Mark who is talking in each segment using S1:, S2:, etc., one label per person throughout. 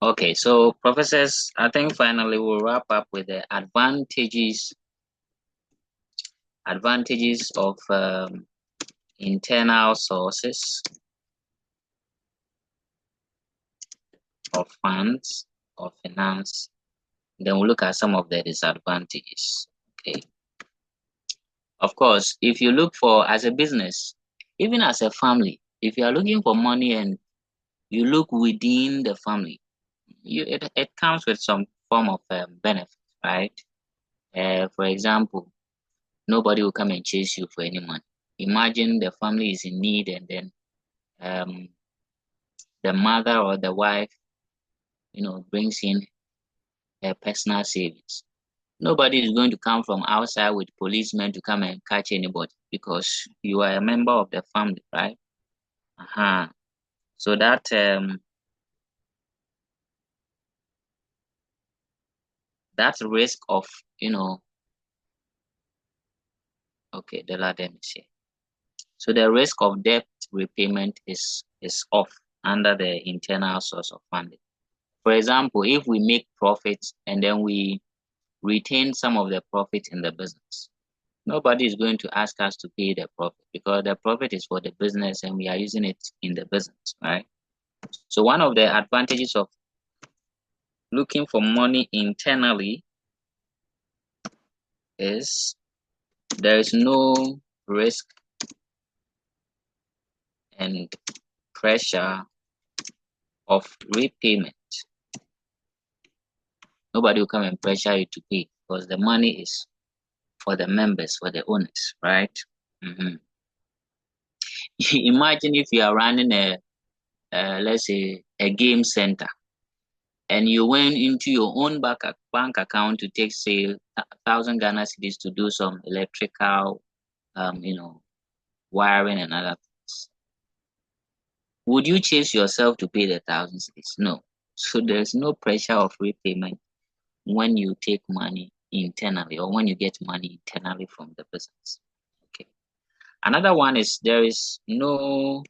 S1: Okay, so professors, I think finally we'll wrap up with the advantages of internal sources of funds or finance. Then we'll look at some of the disadvantages. Okay. Of course, if you look for as a business, even as a family, if you are looking for money and you look within the family, it comes with some form of benefit, right? For example, nobody will come and chase you for any money. Imagine the family is in need and then um, the mother or the wife, brings in her personal savings. Nobody is going to come from outside with policemen to come and catch anybody because you are a member of the family, right? Uh-huh. So that risk of, okay, let me see. So the risk of debt repayment is off under the internal source of funding. For example, if we make profits and then we retain some of the profit in the business, nobody is going to ask us to pay the profit because the profit is for the business and we are using it in the business, right? So one of the advantages of looking for money internally is there is no risk and pressure of repayment. Nobody will come and pressure you to pay because the money is for the members, for the owners, right? Imagine if you are running let's say, a game center, and you went into your own bank account to take, say, 1,000 Ghana cedis to do some electrical, wiring and other things. Would you chase yourself to pay the 1,000 cedis? No. So there's no pressure of repayment when you take money internally or when you get money internally from the business. Okay. Another one is there is no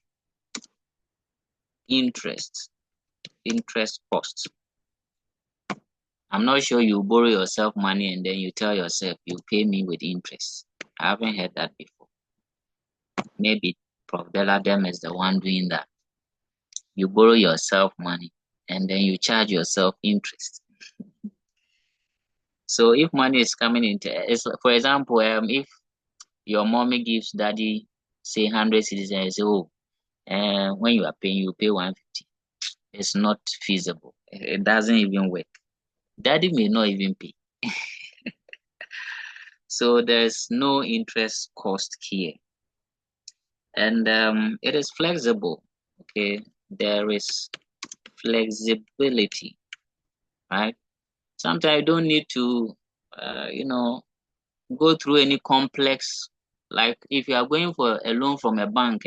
S1: interest costs. I'm not sure you borrow yourself money and then you tell yourself you pay me with interest. I haven't heard that before. Maybe Prof. Deladem is the one doing that. You borrow yourself money and then you charge yourself interest. So if money is coming into, for example, if your mommy gives daddy, say, 100 cedis and say, oh, when you are paying, you pay 150. It's not feasible. It doesn't even work. Daddy may not even pay. So there's no interest cost here. And it is flexible. Okay, there is flexibility, right? Sometimes you don't need to, go through any complex, like if you are going for a loan from a bank,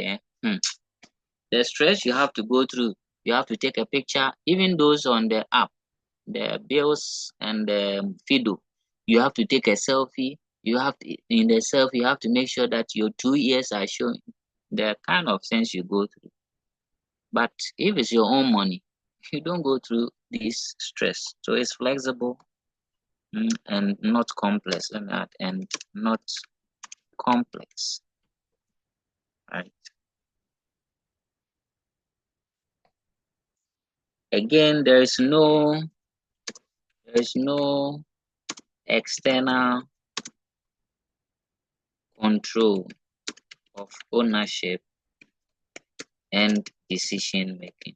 S1: the stress you have to go through, you have to take a picture, even those on the app, the bills and the Fido, you have to take a selfie. You have to, in the selfie, you have to make sure that your 2 ears are showing. The kind of things you go through. But if it's your own money, you don't go through this stress. So it's flexible, and not complex, and not complex, right? Again, there is no external control of ownership and decision making.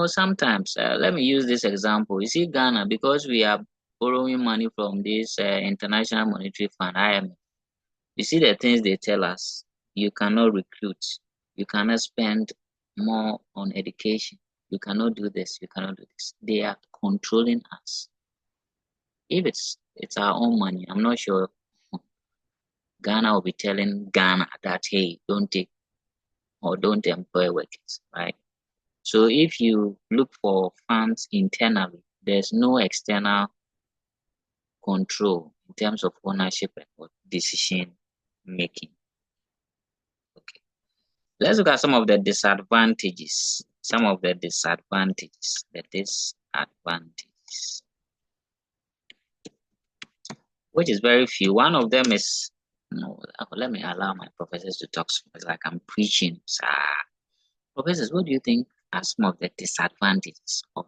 S1: Sometimes, let me use this example. You see, Ghana, because we are borrowing money from this International Monetary Fund, IMF, you see the things they tell us. You cannot recruit. You cannot spend more on education. You cannot do this. You cannot do this. They are controlling us. If it's our own money, I'm not sure Ghana will be telling Ghana that, hey, don't take or don't employ workers, right? So if you look for funds internally, there's no external control in terms of ownership and decision making. Okay. Let's look at some of the disadvantages. some of the disadvantages, which is very few. One of them is, no, let me allow my professors to talk. It's like I'm preaching. Professors, what do you think are some of the disadvantages of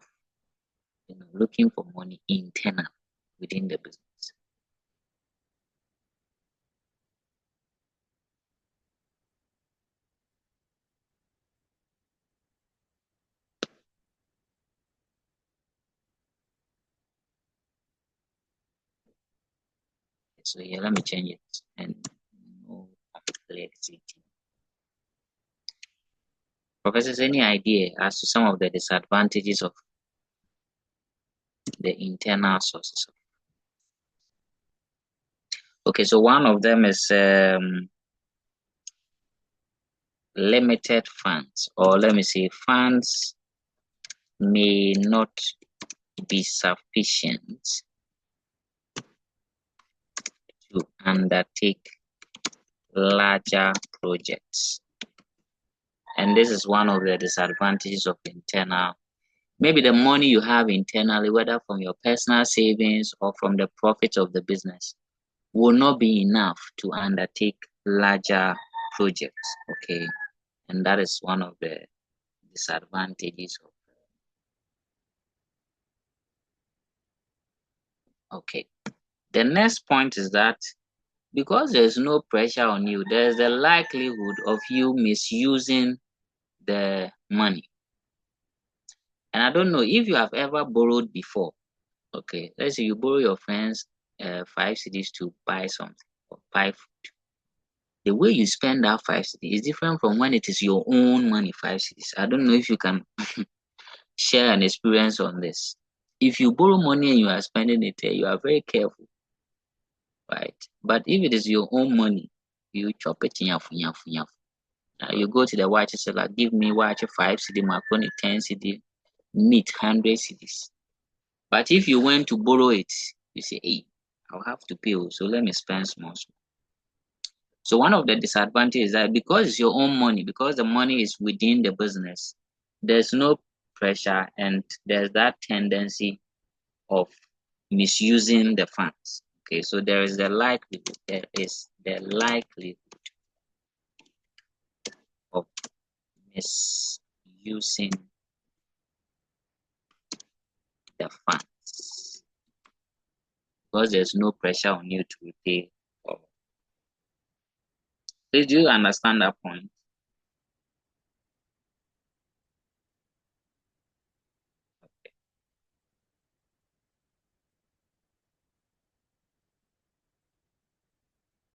S1: looking for money internal within the business? So here, let me change it and no complexity. Professors, any idea as to some of the disadvantages of the internal sources? Okay, so one of them is limited funds, or let me say funds may not be sufficient to undertake larger projects. And this is one of the disadvantages of internal. Maybe the money you have internally, whether from your personal savings or from the profits of the business, will not be enough to undertake larger projects. Okay, and that is one of the disadvantages of. Okay, the next point is that because there's no pressure on you, there's the likelihood of you misusing the money. And I don't know if you have ever borrowed before. Okay, let's say you borrow your friends 5 cedis to buy something or buy food. The way you spend that 5 cedis is different from when it is your own money, 5 cedis. I don't know if you can share an experience on this. If you borrow money and you are spending it, you are very careful, right? But if it is your own money, you chop it nyafu, nyafu, nyafu. You go to the watch seller, give me watch 5 cedi, macaroni 10 cedi, meat 100 cedis. But if you went to borrow it, you say, hey, I'll have to pay, so let me spend small. So one of the disadvantages is that because it's your own money, because the money is within the business, there's no pressure and there's that tendency of misusing the funds. Okay, so there is the likelihood of misusing the funds because there's no pressure on you to repay. Did you understand that point?